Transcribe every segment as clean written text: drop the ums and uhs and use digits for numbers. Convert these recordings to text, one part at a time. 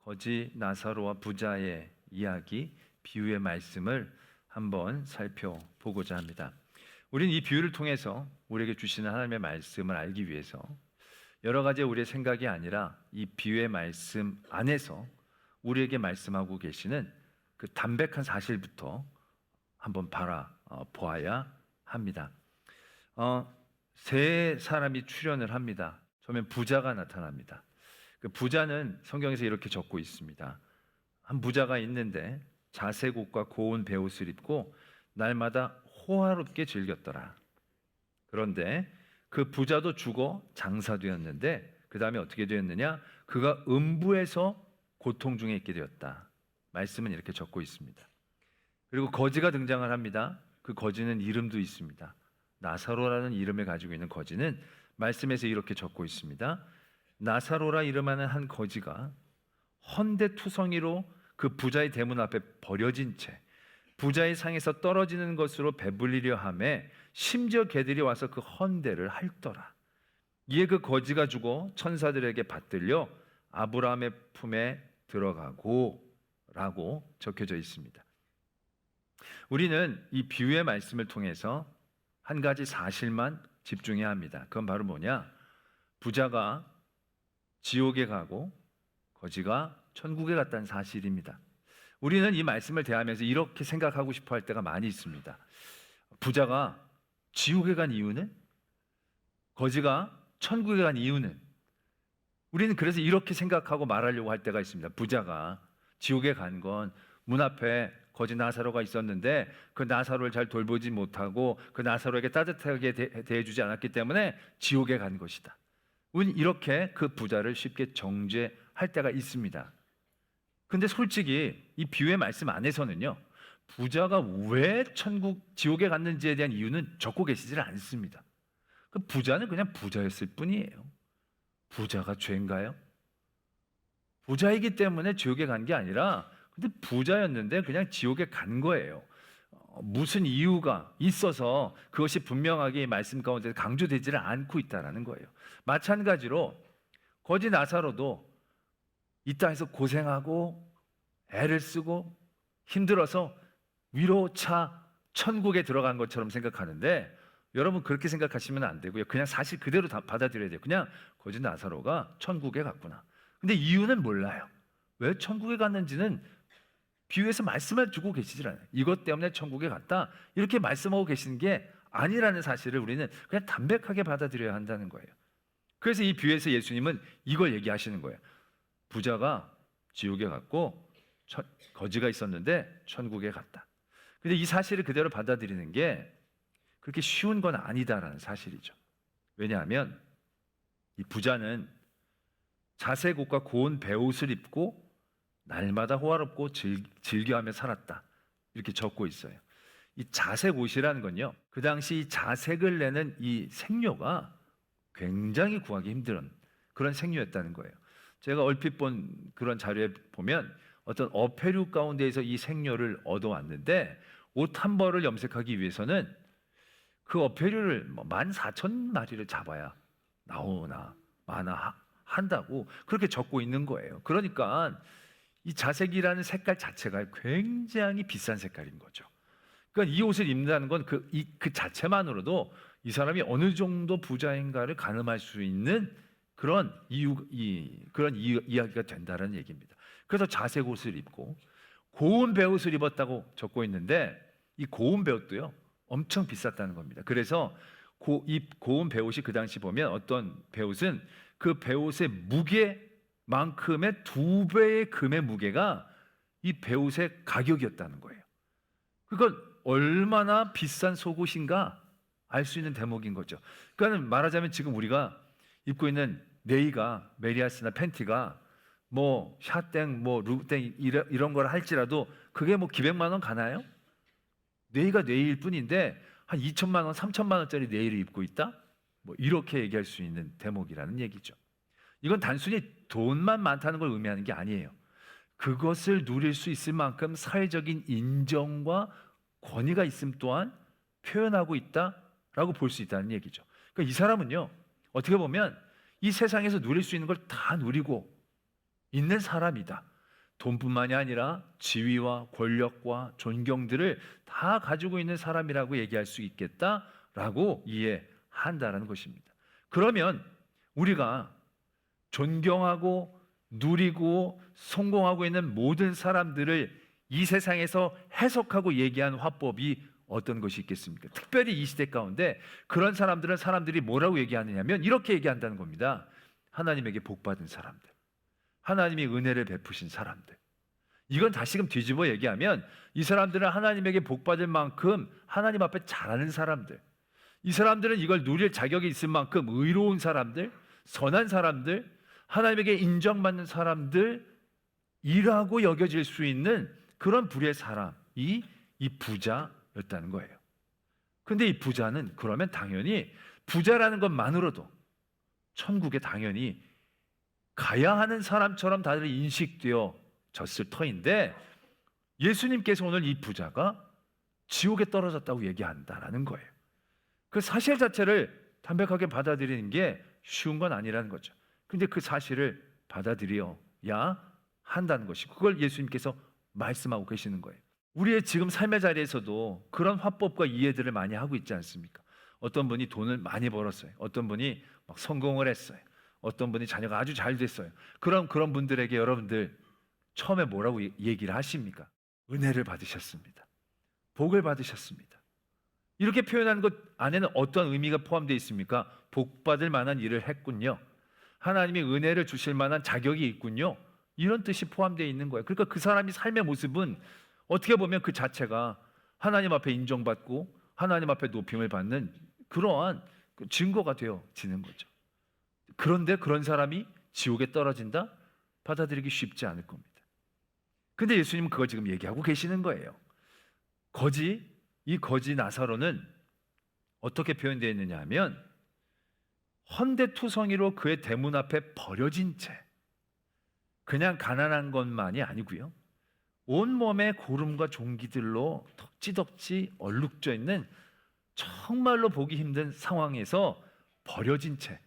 거지 나사로와 부자의 이야기, 비유의 말씀을 한번 살펴보고자 합니다. 우리는 이 비유를 통해서 우리에게 주시는 하나님의 말씀을 알기 위해서 여러 가지 우리의 생각이 아니라 이 비유의 말씀 안에서 우리에게 말씀하고 계시는 그 담백한 사실부터 한번 바라보아야 합니다. 세 사람이 출연을 합니다. 처음엔 부자가 나타납니다. 그 부자는 성경에서 이렇게 적고 있습니다. 한 부자가 있는데 자색 옷과 고운 베옷을 입고 날마다 호화롭게 즐겼더라. 그런데 그 부자도 죽어 장사되었는데 그 다음에 어떻게 되었느냐? 그가 음부에서 고통 중에 있게 되었다. 말씀은 이렇게 적고 있습니다. 그리고 거지가 등장을 합니다. 그 거지는 이름도 있습니다. 나사로라는 이름을 가지고 있는 거지는 말씀에서 이렇게 적고 있습니다. 나사로라 이름하는 한 거지가 헌데투성이로 그 부자의 대문 앞에 버려진 채 부자의 상에서 떨어지는 것으로 배불리려 하매 심지어 개들이 와서 그 헌데를 핥더라. 이에 그 거지가 죽어 천사들에게 받들려 아브라함의 품에 들어가고 라고 적혀져 있습니다. 우리는 이 비유의 말씀을 통해서 한 가지 사실만 집중해야 합니다. 그건 바로 뭐냐? 부자가 지옥에 가고 거지가 천국에 갔다는 사실입니다. 우리는 이 말씀을 대하면서 이렇게 생각하고 싶어 할 때가 많이 있습니다. 부자가 지옥에 간 이유는? 거지가 천국에 간 이유는? 우리는 그래서 이렇게 생각하고 말하려고 할 때가 있습니다. 부자가 지옥에 간 건 문 앞에 거지 나사로가 있었는데 그 나사로를 잘 돌보지 못하고 그 나사로에게 따뜻하게 대해주지 않았기 때문에 지옥에 간 것이다. 우리는 이렇게 그 부자를 쉽게 정죄할 때가 있습니다. 근데 솔직히 이 비유의 말씀 안에서는요, 부자가 왜 지옥에 갔는지에 대한 이유는 적고 계시질 않습니다. 그 부자는 그냥 부자였을 뿐이에요. 부자가 죄인가요? 부자이기 때문에 지옥에 간 게 아니라 근데 부자였는데 그냥 지옥에 간 거예요. 무슨 이유가 있어서 그것이 분명하게 이 말씀 가운데 강조되지를 않고 있다는 거예요. 마찬가지로 거지 나사로도 이 땅에서 고생하고 애를 쓰고 힘들어서 위로차 천국에 들어간 것처럼 생각하는데 여러분 그렇게 생각하시면 안 되고요. 그냥 사실 그대로 다 받아들여야 돼요. 그냥 거지 나사로가 천국에 갔구나. 근데 이유는 몰라요. 왜 천국에 갔는지는 비유에서 말씀을 주고 계시질 않아요. 이것 때문에 천국에 갔다 이렇게 말씀하고 계시는 게 아니라는 사실을 우리는 그냥 담백하게 받아들여야 한다는 거예요. 그래서 이 비유에서 예수님은 이걸 얘기하시는 거예요. 부자가 지옥에 갔고 거지가 있었는데 천국에 갔다. 근데 이 사실을 그대로 받아들이는 게 그렇게 쉬운 건 아니다라는 사실이죠. 왜냐하면 이 부자는 자색 옷과 고운 베옷을 입고 날마다 호화롭고 즐겨하며 살았다. 이렇게 적고 있어요. 이 자색 옷이라는 건요, 그 당시 자색을 내는 이 생료가 굉장히 구하기 힘든 그런 생료였다는 거예요. 제가 얼핏 본 그런 자료에 보면 어떤 어패류 가운데에서 이 생료를 얻어왔는데 옷 한 벌을 염색하기 위해서는 그 어패류를 14,000마리를 잡아야 나오나 마나 한다고 그렇게 적고 있는 거예요. 그러니까 이 자색이라는 색깔 자체가 굉장히 비싼 색깔인 거죠. 그러니까 이 옷을 입는다는 건 그 자체만으로도 이 사람이 어느 정도 부자인가를 가늠할 수 있는 그런 이야기가 된다는 얘기입니다. 그래서 자색 옷을 입고 고운 베옷을 입었다고 적고 있는데 이 고운 베옷도요 엄청 비쌌다는 겁니다. 그래서 이 고운 베옷이 그 당시 보면 어떤 베옷은 그 베옷의 무게만큼의 2배의 금의 무게가 이 베옷의 가격이었다는 거예요. 그건 얼마나 비싼 속옷인가 알 수 있는 대목인 거죠. 그러니까 말하자면 지금 우리가 입고 있는 네이가 메리아스나 팬티가 뭐 샤땡 뭐 루땡 이런 걸 할지라도 그게 뭐 기백만 원 가나요? 네이가 네이일 뿐인데 한 2천만 원, 3천만 원짜리 네이를 입고 있다? 뭐 이렇게 얘기할 수 있는 대목이라는 얘기죠. 이건 단순히 돈만 많다는 걸 의미하는 게 아니에요. 그것을 누릴 수 있을 만큼 사회적인 인정과 권위가 있음 또한 표현하고 있다라고 볼 수 있다는 얘기죠. 그러니까 이 사람은요, 어떻게 보면 이 세상에서 누릴 수 있는 걸 다 누리고 있는 사람이다. 돈뿐만이 아니라 지위와 권력과 존경들을 다 가지고 있는 사람이라고 얘기할 수 있겠다라고 이해한다는 것입니다. 그러면 우리가 존경하고 누리고 성공하고 있는 모든 사람들을 이 세상에서 해석하고 얘기한 화법이 어떤 것이 있겠습니까? 특별히 이 시대 가운데 그런 사람들은 사람들이 뭐라고 얘기하느냐면 이렇게 얘기한다는 겁니다. 하나님에게 복받은 사람들, 하나님이 은혜를 베푸신 사람들. 이건 다시금 뒤집어 얘기하면 이 사람들은 하나님에게 복받을 만큼 하나님 앞에 잘하는 사람들, 이 사람들은 이걸 누릴 자격이 있을 만큼 의로운 사람들, 선한 사람들, 하나님에게 인정받는 사람들이라고 여겨질 수 있는 그런 부류의 사람이 이 부자였다는 거예요. 근데 이 부자는 그러면 당연히 부자라는 것만으로도 천국에 당연히 가야 하는 사람처럼 다들 인식되어졌을 터인데, 예수님께서 오늘 이 부자가 지옥에 떨어졌다고 얘기한다라는 거예요. 그 사실 자체를 담백하게 받아들이는 게 쉬운 건 아니라는 거죠. 근데 그 사실을 받아들여야 한다는 것이고, 그걸 예수님께서 말씀하고 계시는 거예요. 우리의 지금 삶의 자리에서도 그런 화법과 이해들을 많이 하고 있지 않습니까? 어떤 분이 돈을 많이 벌었어요. 어떤 분이 막 성공을 했어요. 어떤 분이 자녀가 아주 잘 됐어요. 그런 분들에게 여러분들 처음에 뭐라고 얘기를 하십니까? 은혜를 받으셨습니다. 복을 받으셨습니다. 이렇게 표현하는 것 안에는 어떤 의미가 포함되어 있습니까? 복 받을 만한 일을 했군요. 하나님이 은혜를 주실 만한 자격이 있군요. 이런 뜻이 포함되어 있는 거예요. 그러니까 그 사람이 삶의 모습은 어떻게 보면 그 자체가 하나님 앞에 인정받고 하나님 앞에 높임을 받는 그러한 증거가 되어지는 거죠. 그런데 그런 사람이 지옥에 떨어진다? 받아들이기 쉽지 않을 겁니다. 근데 예수님은 그걸 지금 얘기하고 계시는 거예요. 이 거지 나사로는 어떻게 표현되어 있느냐 하면, 헌데투성이로 그의 대문 앞에 버려진 채, 그냥 가난한 것만이 아니고요, 온몸에 고름과 종기들로 덕지덕지 얼룩져 있는 정말로 보기 힘든 상황에서 버려진 채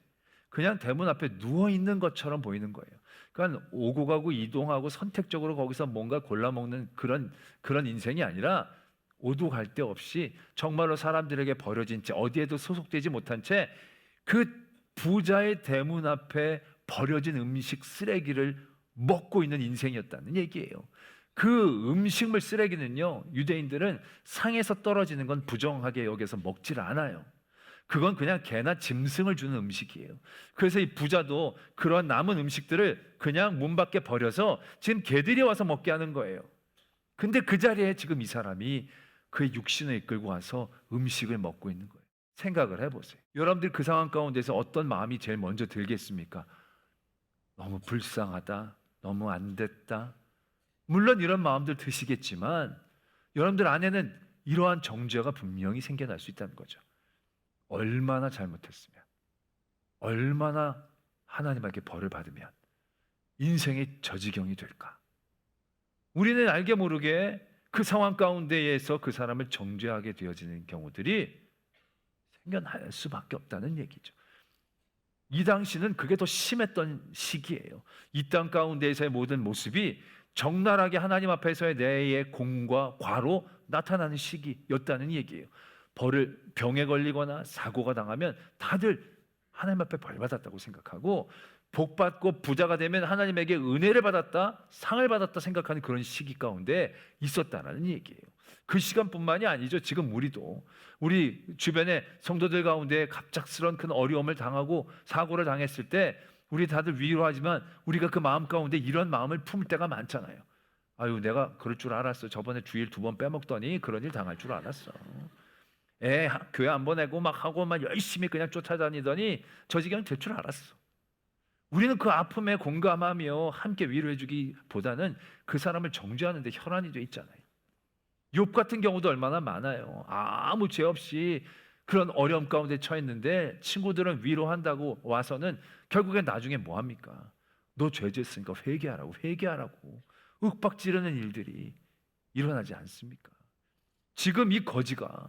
그냥 대문 앞에 누워 있는 것처럼 보이는 거예요. 그러니까 오고 가고 이동하고 선택적으로 거기서 뭔가 골라 먹는 그런 인생이 아니라 오도 갈 데 없이 정말로 사람들에게 버려진 채, 어디에도 소속되지 못한 채 그 부자의 대문 앞에 버려진 음식 쓰레기를 먹고 있는 인생이었다는 얘기예요. 그 음식물 쓰레기는요, 유대인들은 상에서 떨어지는 건 부정하게 여겨서 먹질 않아요. 그건 그냥 개나 짐승을 주는 음식이에요. 그래서 이 부자도 그런 남은 음식들을 그냥 문 밖에 버려서 지금 개들이 와서 먹게 하는 거예요. 근데 그 자리에 지금 이 사람이 그의 육신을 이끌고 와서 음식을 먹고 있는 거예요. 생각을 해보세요. 여러분들 그 상황 가운데서 어떤 마음이 제일 먼저 들겠습니까? 너무 불쌍하다, 너무 안 됐다. 물론 이런 마음들 드시겠지만 여러분들 안에는 이러한 정죄가 분명히 생겨날 수 있다는 거죠. 얼마나 잘못했으면, 얼마나 하나님에게 벌을 받으면 인생의 저지경이 될까? 우리는 알게 모르게 그 상황 가운데에서 그 사람을 정죄하게 되어지는 경우들이 생겨날 수밖에 없다는 얘기죠. 이 당시는 그게 더 심했던 시기예요. 이 땅 가운데에서의 모든 모습이 적나라하게 하나님 앞에서의 내의 공과 과로 나타나는 시기였다는 얘기예요. 병에 걸리거나 사고가 당하면 다들 하나님 앞에 벌 받았다고 생각하고, 복 받고 부자가 되면 하나님에게 은혜를 받았다, 상을 받았다 생각하는 그런 시기 가운데 있었다는 얘기예요. 그 시간뿐만이 아니죠. 지금 우리 주변의 성도들 가운데 갑작스런 큰 어려움을 당하고 사고를 당했을 때 우리 다들 위로하지만 우리가 그 마음 가운데 이런 마음을 품을 때가 많잖아요. 아유, 내가 그럴 줄 알았어. 저번에 주일 2번 빼먹더니 그런 일 당할 줄 알았어. 교회 안 보내고 막 하고 막 열심히 그냥 쫓아다니더니 저 지경 될 줄 알았어. 우리는 그 아픔에 공감하며 함께 위로해주기보다는 그 사람을 정죄하는 데 혈안이 돼 있잖아요. 욥 같은 경우도 얼마나 많아요. 아무 죄 없이 그런 어려움 가운데 처했는데 친구들은 위로한다고 와서는 결국엔 나중에 뭐합니까? 너 죄 짓으니까 회개하라고 윽박지르는 일들이 일어나지 않습니까? 지금 이 거지가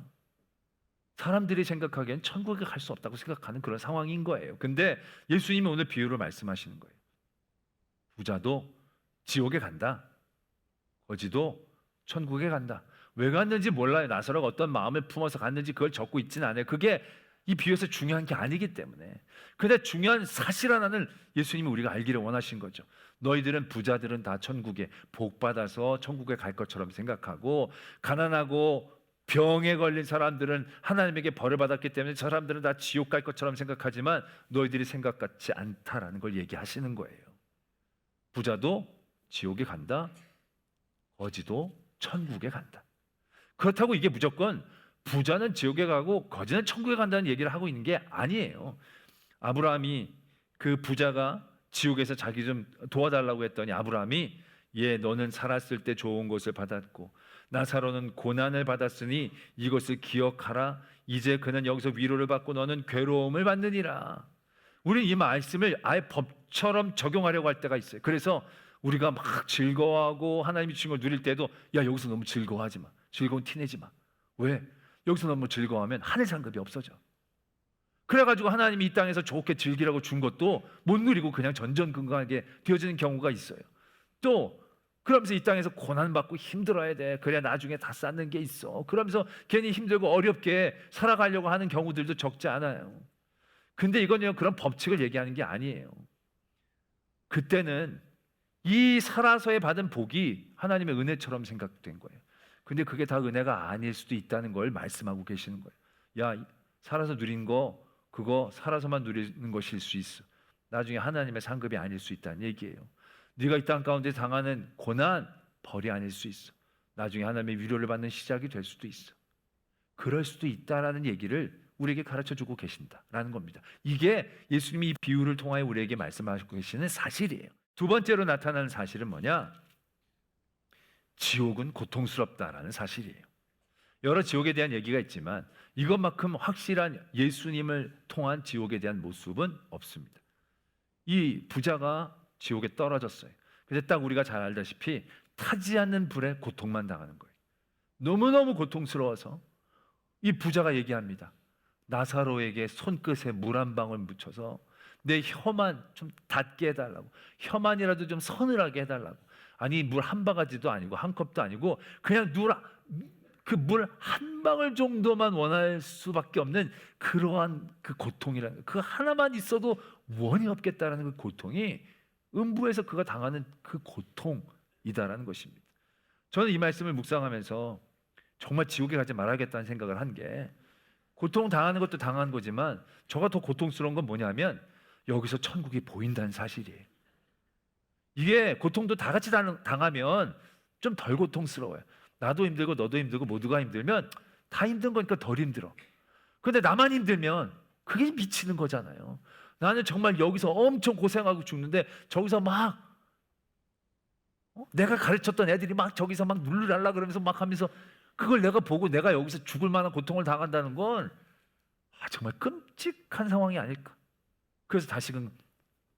사람들이 생각하기엔 천국에 갈 수 없다고 생각하는 그런 상황인 거예요. 근데 예수님이 오늘 비유를 말씀하시는 거예요. 부자도 지옥에 간다. 거지도 천국에 간다. 왜 갔는지 몰라요. 나사로가 어떤 마음을 품어서 갔는지 그걸 적고 있지는 않아요. 그게 이 비유에서 중요한 게 아니기 때문에. 근데 중요한 사실 하나는 예수님이 우리가 알기를 원하신 거죠. 너희들은, 부자들은 다 천국에 복 받아서 천국에 갈 것처럼 생각하고, 가난하고 병에 걸린 사람들은 하나님에게 벌을 받았기 때문에 저 사람들은 다 지옥 갈 것처럼 생각하지만 너희들이 생각 같지 않다라는 걸 얘기하시는 거예요. 부자도 지옥에 간다. 거지도 천국에 간다. 그렇다고 이게 무조건 부자는 지옥에 가고 거지는 천국에 간다는 얘기를 하고 있는 게 아니에요. 아브라함이, 그 부자가 지옥에서 자기 좀 도와달라고 했더니 아브라함이, 너는 살았을 때 좋은 것을 받았고 나사로는 고난을 받았으니 이것을 기억하라. 이제 그는 여기서 위로를 받고 너는 괴로움을 받느니라. 우리 이 말씀을 아예 법처럼 적용하려고 할 때가 있어요. 그래서 우리가 막 즐거워하고 하나님이 주신 걸 누릴 때도, 여기서 너무 즐거워하지 마. 즐거운 티 내지 마. 왜? 여기서 너무 즐거워하면 하늘 상급이 없어져. 그래가지고 하나님이 이 땅에서 좋게 즐기라고 준 것도 못 누리고 그냥 전전긍긍하게 되어지는 경우가 있어요. 또 그러면서 이 땅에서 고난받고 힘들어야 돼. 그래야 나중에 다 쌓는 게 있어. 그러면서 괜히 힘들고 어렵게 살아가려고 하는 경우들도 적지 않아요. 근데 이건요, 그런 법칙을 얘기하는 게 아니에요. 그때는 이 살아서의 받은 복이 하나님의 은혜처럼 생각된 거예요. 근데 그게 다 은혜가 아닐 수도 있다는 걸 말씀하고 계시는 거예요. 살아서 누린 거, 그거 살아서만 누리는 것일 수 있어. 나중에 하나님의 상급이 아닐 수 있다는 얘기예요. 네가 이 땅 가운데 당하는 고난, 벌이 아닐 수 있어. 나중에 하나님의 위로를 받는 시작이 될 수도 있어. 그럴 수도 있다라는 얘기를 우리에게 가르쳐주고 계신다라는 겁니다. 이게 예수님이 이 비유를 통하여 우리에게 말씀하시고 계시는 사실이에요. 두 번째로 나타나는 사실은 뭐냐? 지옥은 고통스럽다라는 사실이에요. 여러 지옥에 대한 얘기가 있지만 이것만큼 확실한 예수님을 통한 지옥에 대한 모습은 없습니다. 이 부자가 지옥에 떨어졌어요. 근데 딱 우리가 잘 알다시피 타지 않는 불에 고통만 당하는 거예요. 너무너무 고통스러워서 이 부자가 얘기합니다. 나사로에게 손끝에 물 한 방울 묻혀서 내 혀만 좀 닿게 해달라고, 혀만이라도 좀 서늘하게 해달라고. 아니, 물 한 바가지도 아니고 한 컵도 아니고 그냥 그 물 한 방울 정도만 원할 수밖에 없는 그러한 그 고통이라는, 그 하나만 있어도 원이 없겠다라는 그 고통이 음부에서 그가 당하는 그 고통이다라는 것입니다. 저는 이 말씀을 묵상하면서 정말 지옥에 가지 말아야겠다는 생각을 한 게, 고통 당하는 것도 당한 거지만 저가 더 고통스러운 건 뭐냐면 여기서 천국이 보인다는 사실이에요. 이게 고통도 다 같이 당하면 좀 덜 고통스러워요. 나도 힘들고 너도 힘들고 모두가 힘들면 다 힘든 거니까 덜 힘들어. 그런데 나만 힘들면 그게 미치는 거잖아요. 나는 정말 여기서 엄청 고생하고 죽는데 저기서 막 내가 가르쳤던 애들이 막 저기서 막 눌러달라 그러면서 막 하면서 그걸 내가 보고 내가 여기서 죽을 만한 고통을 당한다는 건 정말 끔찍한 상황이 아닐까. 그래서 다시금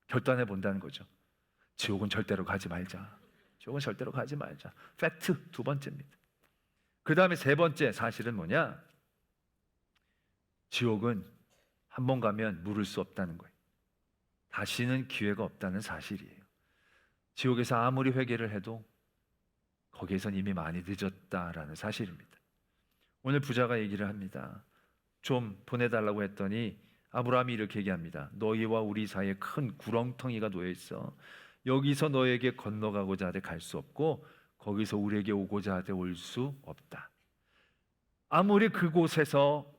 결단해 본다는 거죠. 지옥은 절대로 가지 말자. 지옥은 절대로 가지 말자. 팩트 두 번째입니다. 그 다음에 세 번째 사실은 뭐냐? 지옥은 한 번 가면 물을 수 없다는 거예요. 다시는 기회가 없다는 사실이에요. 지옥에서 아무리 회개를 해도 거기에선 이미 많이 늦었다라는 사실입니다. 오늘 부자가 얘기를 합니다. 좀 보내달라고 했더니 아브라함이 이렇게 얘기합니다. 너희와 우리 사이에 큰 구렁텅이가 놓여 있어. 여기서 너에게 건너가고자 하되 갈 수 없고 거기서 우리에게 오고자 하되 올 수 없다. 아무리 그곳에서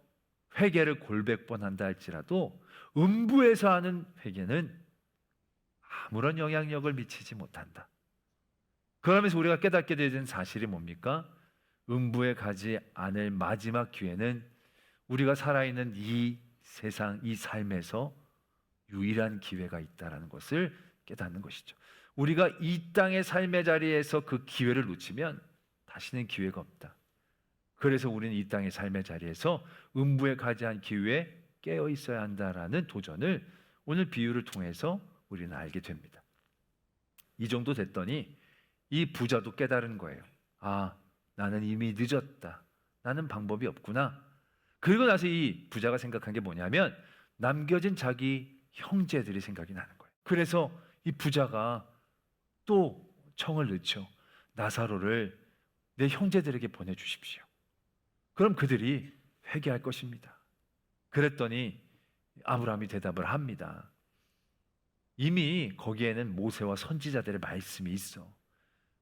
회개를 골백 번 한다 할지라도 음부에서 하는 회개는 아무런 영향력을 미치지 못한다. 그러면서 우리가 깨닫게 되는 사실이 뭡니까? 음부에 가지 않을 마지막 기회는 우리가 살아있는 이 세상, 이 삶에서 유일한 기회가 있다는 것을 깨닫는 것이죠. 우리가 이 땅의 삶의 자리에서 그 기회를 놓치면 다시는 기회가 없다. 그래서 우리는 이 땅의 삶의 자리에서 음부에 가지 않기 위해 깨어 있어야 한다라는 도전을 오늘 비유를 통해서 우리는 알게 됩니다. 이 정도 됐더니 이 부자도 깨달은 거예요. 나는 이미 늦었다. 나는 방법이 없구나. 그리고 나서 이 부자가 생각한 게 뭐냐면 남겨진 자기 형제들이 생각이 나는 거예요. 그래서 이 부자가 또 청을 넣죠. 나사로를 내 형제들에게 보내주십시오. 그럼 그들이 회개할 것입니다. 그랬더니 아브라함이 대답을 합니다. 이미 거기에는 모세와 선지자들의 말씀이 있어.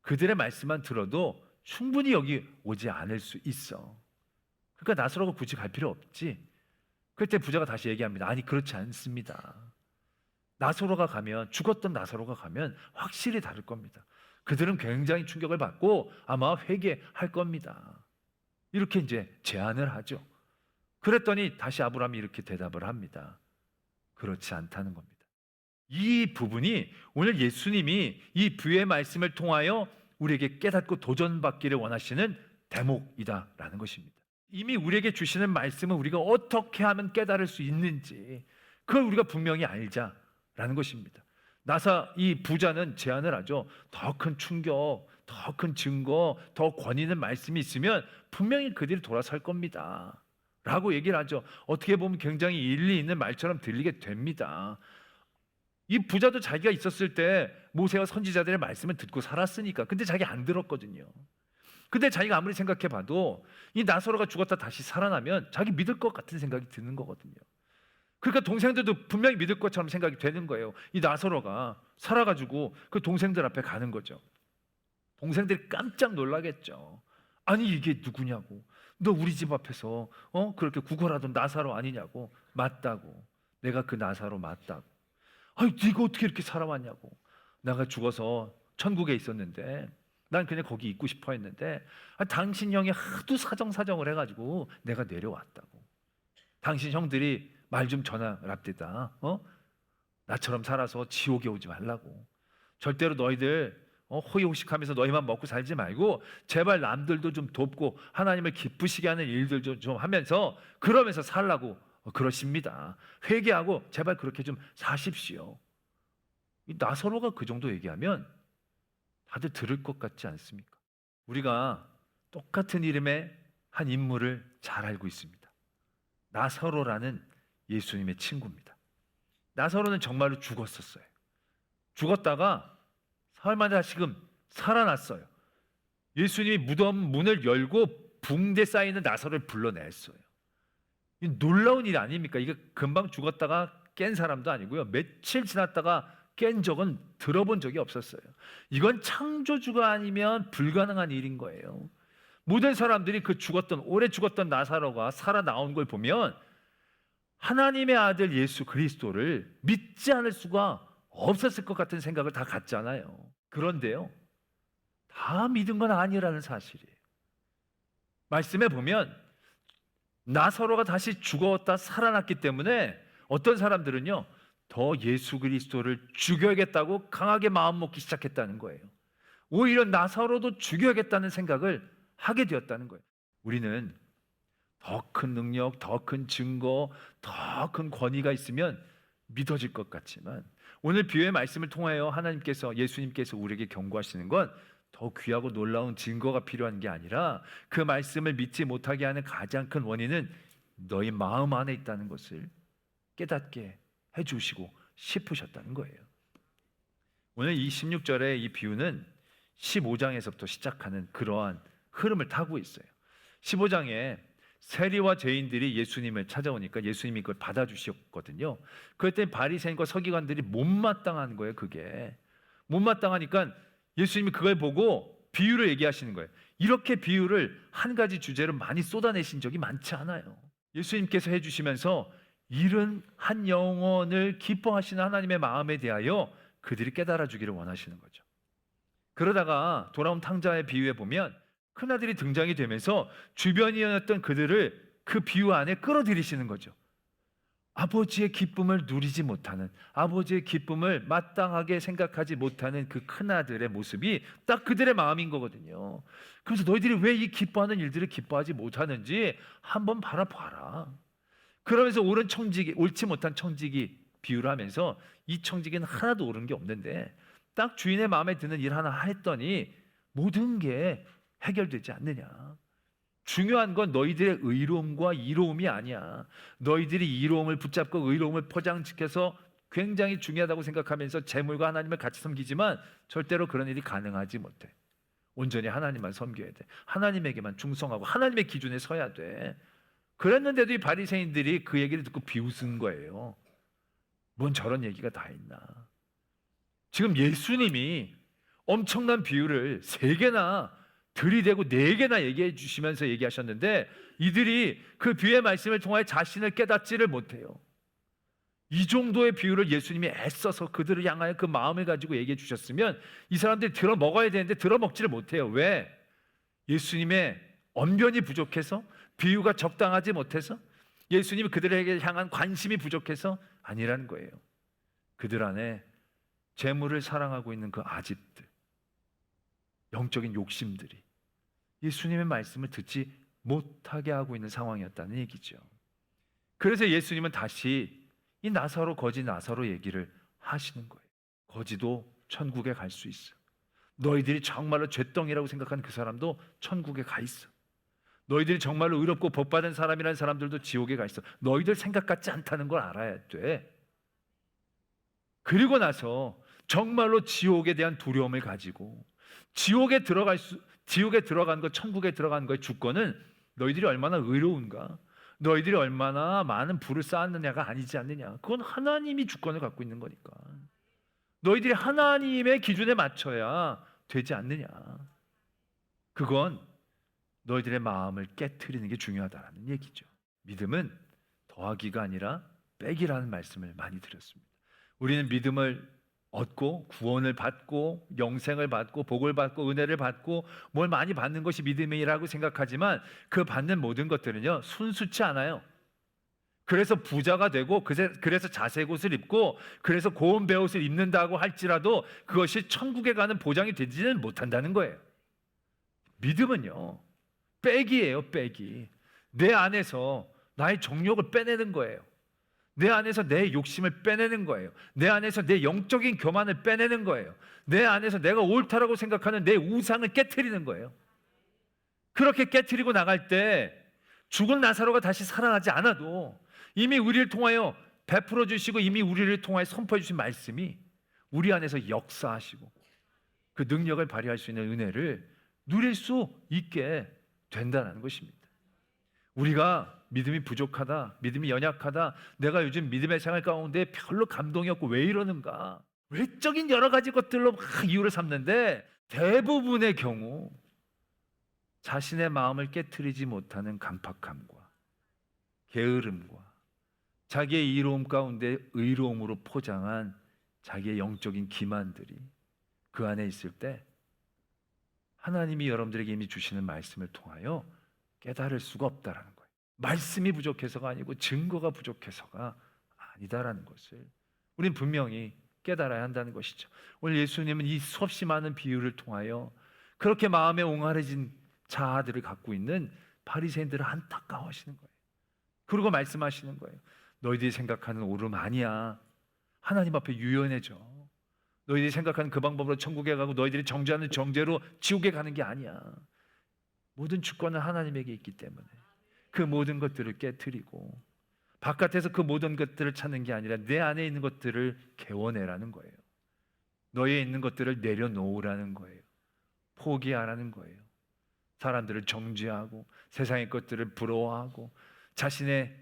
그들의 말씀만 들어도 충분히 여기 오지 않을 수 있어. 그러니까 나사로가 굳이 갈 필요 없지. 그때 부자가 다시 얘기합니다. 아니, 그렇지 않습니다. 나사로가 가면, 죽었던 나사로가 가면 확실히 다를 겁니다. 그들은 굉장히 충격을 받고 아마 회개할 겁니다. 이렇게 이제 제안을 하죠. 그랬더니 다시 아브라함이 이렇게 대답을 합니다. 그렇지 않다는 겁니다. 이 부분이 오늘 예수님이 이 부의 말씀을 통하여 우리에게 깨닫고 도전받기를 원하시는 대목이다라는 것입니다. 이미 우리에게 주시는 말씀은 우리가 어떻게 하면 깨달을 수 있는지 그걸 우리가 분명히 알자라는 것입니다. 이 부자는 제안을 하죠. 더 큰 충격, 더 큰 증거, 더 권위 있는 말씀이 있으면 분명히 그들이 돌아설 겁니다 라고 얘기를 하죠. 어떻게 보면 굉장히 일리 있는 말처럼 들리게 됩니다. 이 부자도 자기가 있었을 때 모세와 선지자들의 말씀을 듣고 살았으니까. 근데 자기 안 들었거든요. 근데 자기가 아무리 생각해 봐도 이 나사로가 죽었다 다시 살아나면 자기 믿을 것 같은 생각이 드는 거거든요. 그러니까 동생들도 분명히 믿을 것처럼 생각이 되는 거예요. 이 나사로가 살아가지고 그 동생들 앞에 가는 거죠. 동생들이 깜짝 놀라겠죠. 아니, 이게 누구냐고. 너 우리 집 앞에서 그렇게 구걸하던 나사로 아니냐고. 맞다고. 내가 그 나사로 맞다고. 아니, 네가 어떻게 이렇게 살아왔냐고. 내가 죽어서 천국에 있었는데 난 그냥 거기 있고 싶어 했는데 당신 형이 하도 사정을 해가지고 내가 내려왔다고. 당신 형들이 말 좀 전하랍디다. 나처럼 살아서 지옥에 오지 말라고. 절대로 너희들 호의호식하면서 너희만 먹고 살지 말고 제발 남들도 좀 돕고 하나님을 기쁘시게 하는 일들 좀 하면서 그러면서 살라고 그러십니다. 회개하고 제발 그렇게 좀 사십시오. 이 나사로가 그 정도 얘기하면 다들 들을 것 같지 않습니까? 우리가 똑같은 이름의 한 인물을 잘 알고 있습니다. 나사로라는 예수님의 친구입니다. 나사로는 정말로 죽었었어요. 죽었다가 사흘 만에 다시금 살아났어요. 예수님이 무덤 문을 열고 붕대 쌓이는 나사로를 불러냈어요. 놀라운 일 아닙니까? 이게 금방 죽었다가 깬 사람도 아니고요. 며칠 지났다가 깬 적은 들어본 적이 없었어요. 이건 창조주가 아니면 불가능한 일인 거예요. 모든 사람들이 오래 죽었던 나사로가 살아나온 걸 보면 하나님의 아들 예수 그리스도를 믿지 않을 수가 없었을 것 같은 생각을 다 갖잖아요. 그런데요, 다 믿은 건 아니라는 사실이에요. 말씀에 보면 나사로가 다시 죽었다 살아났기 때문에 어떤 사람들은요, 더 예수 그리스도를 죽여야겠다고 강하게 마음먹기 시작했다는 거예요. 오히려 나사로도 죽여야겠다는 생각을 하게 되었다는 거예요. 우리는 더 큰 능력, 더 큰 증거, 더 큰 권위가 있으면 믿어질 것 같지만 오늘 비유의 말씀을 통하여 예수님께서 우리에게 경고하시는 건 더 귀하고 놀라운 증거가 필요한 게 아니라 그 말씀을 믿지 못하게 하는 가장 큰 원인은 너희 마음 안에 있다는 것을 깨닫게 해주시고 싶으셨다는 거예요. 오늘 이 16절의 이 비유는 15장에서부터 시작하는 그러한 흐름을 타고 있어요. 15장에 세리와 죄인들이 예수님을 찾아오니까 예수님이 그걸 받아주셨거든요. 그랬더니 바리새인과 서기관들이 못마땅한 거예요. 그게 못마땅하니까 예수님이 그걸 보고 비유를 얘기하시는 거예요. 이렇게 비유를 한 가지 주제로 많이 쏟아내신 적이 많지 않아요. 예수님께서 해주시면서 잃은 한 영혼을 기뻐하시는 하나님의 마음에 대하여 그들이 깨달아 주기를 원하시는 거죠. 그러다가 돌아온 탕자의 비유에 보면 큰아들이 등장이 되면서 주변이었던 그들을 그 비유 안에 끌어들이시는 거죠. 아버지의 기쁨을 누리지 못하는, 아버지의 기쁨을 마땅하게 생각하지 못하는 그 큰아들의 모습이 딱 그들의 마음인 거거든요. 그래서 너희들이 왜 이 기뻐하는 일들을 기뻐하지 못하는지 한번 바라봐라. 그러면서 옳지 못한 청지기 비유를 하면서 이 청지기는 하나도 옳은 게 없는데 딱 주인의 마음에 드는 일 하나 했더니 모든 게 해결되지 않느냐. 중요한 건 너희들의 의로움과 이로움이 아니야. 너희들이 이로움을 붙잡고 의로움을 포장시켜서 굉장히 중요하다고 생각하면서 재물과 하나님을 같이 섬기지만 절대로 그런 일이 가능하지 못해. 온전히 하나님만 섬겨야 돼. 하나님에게만 충성하고 하나님의 기준에 서야 돼. 그랬는데도 이 바리새인들이 그 얘기를 듣고 비웃은 거예요. 뭔 저런 얘기가 다 있나. 지금 예수님이 엄청난 비유를 3개나 들이대고 4개나 얘기해 주시면서 얘기하셨는데 이들이 그 비유의 말씀을 통하여 자신을 깨닫지를 못해요. 이 정도의 비유를 예수님이 애써서 그들을 향하여 그 마음을 가지고 얘기해 주셨으면 이 사람들이 들어 먹어야 되는데 들어 먹지를 못해요. 왜? 예수님의 언변이 부족해서? 비유가 적당하지 못해서? 예수님이 그들에게 향한 관심이 부족해서? 아니라는 거예요. 그들 안에 재물을 사랑하고 있는 그 아집들, 영적인 욕심들이 예수님의 말씀을 듣지 못하게 하고 있는 상황이었다는 얘기죠. 그래서 예수님은 다시 이 나사로, 거지 나사로 얘기를 하시는 거예요. 거지도 천국에 갈 수 있어. 너희들이 정말로 잿덩이라고 생각하는 그 사람도 천국에 가 있어. 너희들이 정말로 의롭고 복받은 사람이라는 사람들도 지옥에 가 있어. 너희들 생각 같지 않다는 걸 알아야 돼. 그리고 나서 정말로 지옥에 대한 두려움을 가지고 지옥에 들어간 것, 천국에 들어간 거의 주권은 너희들이 얼마나 의로운가, 너희들이 얼마나 많은 부를 쌓았느냐가 아니지 않느냐. 그건 하나님이 주권을 갖고 있는 거니까 너희들이 하나님의 기준에 맞춰야 되지 않느냐. 그건 너희들의 마음을 깨트리는 게 중요하다는 얘기죠. 믿음은 더하기가 아니라 빼기라는 말씀을 많이 드렸습니다. 우리는 믿음을 얻고 구원을 받고 영생을 받고 복을 받고 은혜를 받고 뭘 많이 받는 것이 믿음이라고 생각하지만 그 받는 모든 것들은요 순수치 않아요. 그래서 부자가 되고 그래서 자색 옷을 입고 그래서 고운 베옷을 입는다고 할지라도 그것이 천국에 가는 보장이 되지는 못한다는 거예요. 믿음은요 빼기예요. 빼기. 내 안에서 나의 정욕을 빼내는 거예요. 내 안에서 내 욕심을 빼내는 거예요. 내 안에서 내 영적인 교만을 빼내는 거예요. 내 안에서 내가 옳다라고 생각하는 내 우상을 깨트리는 거예요. 그렇게 깨트리고 나갈 때 죽은 나사로가 다시 살아나지 않아도 이미 우리를 통하여 베풀어 주시고 이미 우리를 통하여 선포해 주신 말씀이 우리 안에서 역사하시고 그 능력을 발휘할 수 있는 은혜를 누릴 수 있게 된다는 것입니다. 우리가 믿음이 부족하다, 믿음이 연약하다, 내가 요즘 믿음의 생활 가운데 별로 감동이 없고 왜 이러는가, 외적인 여러 가지 것들로 막 이유를 삼는데 대부분의 경우 자신의 마음을 깨트리지 못하는 강팍함과 게으름과 자기의 이로움 가운데 의로움으로 포장한 자기의 영적인 기만들이 그 안에 있을 때 하나님이 여러분들에게 이미 주시는 말씀을 통하여 깨달을 수가 없다라는 거예요. 말씀이 부족해서가 아니고 증거가 부족해서가 아니다라는 것을 우리는 분명히 깨달아야 한다는 것이죠. 오늘 예수님은 이 수없이 많은 비유를 통하여 그렇게 마음에 옹알해진 자아들을 갖고 있는 바리새인들을 안타까워하시는 거예요. 그리고 말씀하시는 거예요. 너희들이 생각하는 오름 아니야. 하나님 앞에 유연해져. 너희들이 생각하는 그 방법으로 천국에 가고 너희들이 정죄하는 정죄로 지옥에 가는 게 아니야. 모든 주권은 하나님에게 있기 때문에 그 모든 것들을 깨트리고 바깥에서 그 모든 것들을 찾는 게 아니라 내 안에 있는 것들을 개워내라는 거예요. 너희에 있는 것들을 내려놓으라는 거예요. 포기하라는 거예요. 사람들을 정죄하고 세상의 것들을 부러워하고 자신의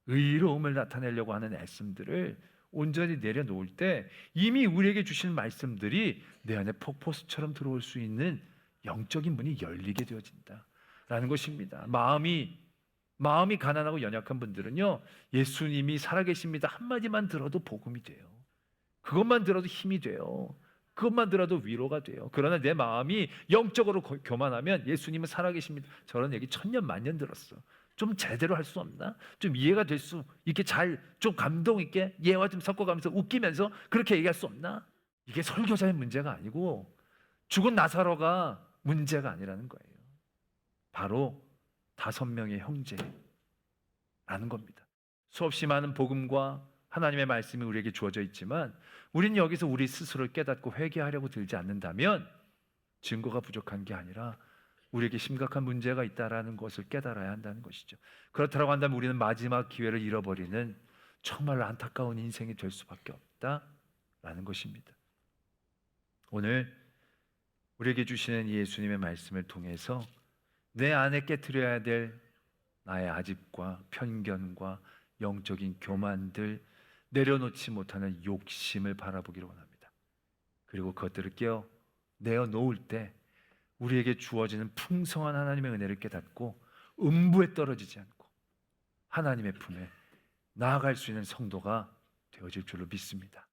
의로움을 나타내려고 하는 애씀들을 온전히 내려놓을 때 이미 우리에게 주신 말씀들이 내 안에 폭포수처럼 들어올 수 있는 영적인 문이 열리게 되어진다라는 것입니다. 마음이 가난하고 연약한 분들은요 예수님이 살아계십니다 한마디만 들어도 복음이 돼요. 그것만 들어도 힘이 돼요. 그것만 들어도 위로가 돼요. 그러나 내 마음이 영적으로 교만하면 예수님은 살아계십니다 저런 얘기 천년 만년 들었어. 좀 제대로 할 수 없나? 좀 이해가 될 수 있게 잘 좀 감동 있게 예와 좀 섞어가면서 웃기면서 그렇게 얘기할 수 없나? 이게 설교자의 문제가 아니고 죽은 나사로가 문제가 아니라는 거예요. 바로 5명의 형제라는 겁니다. 수없이 많은 복음과 하나님의 말씀이 우리에게 주어져 있지만 우리는 여기서 우리 스스로를 깨닫고 회개하려고 들지 않는다면 증거가 부족한 게 아니라 우리에게 심각한 문제가 있다라는 것을 깨달아야 한다는 것이죠. 그렇다고 한다면 우리는 마지막 기회를 잃어버리는 정말 안타까운 인생이 될 수밖에 없다라는 것입니다. 오늘 우리에게 주시는 예수님의 말씀을 통해서 내 안에 깨트려야 될 나의 아집과 편견과 영적인 교만들, 내려놓지 못하는 욕심을 바라보기를 원합니다. 그리고 그것들을 내어 놓을 때 우리에게 주어지는 풍성한 하나님의 은혜를 깨닫고 음부에 떨어지지 않고 하나님의 품에 나아갈 수 있는 성도가 되어질 줄로 믿습니다.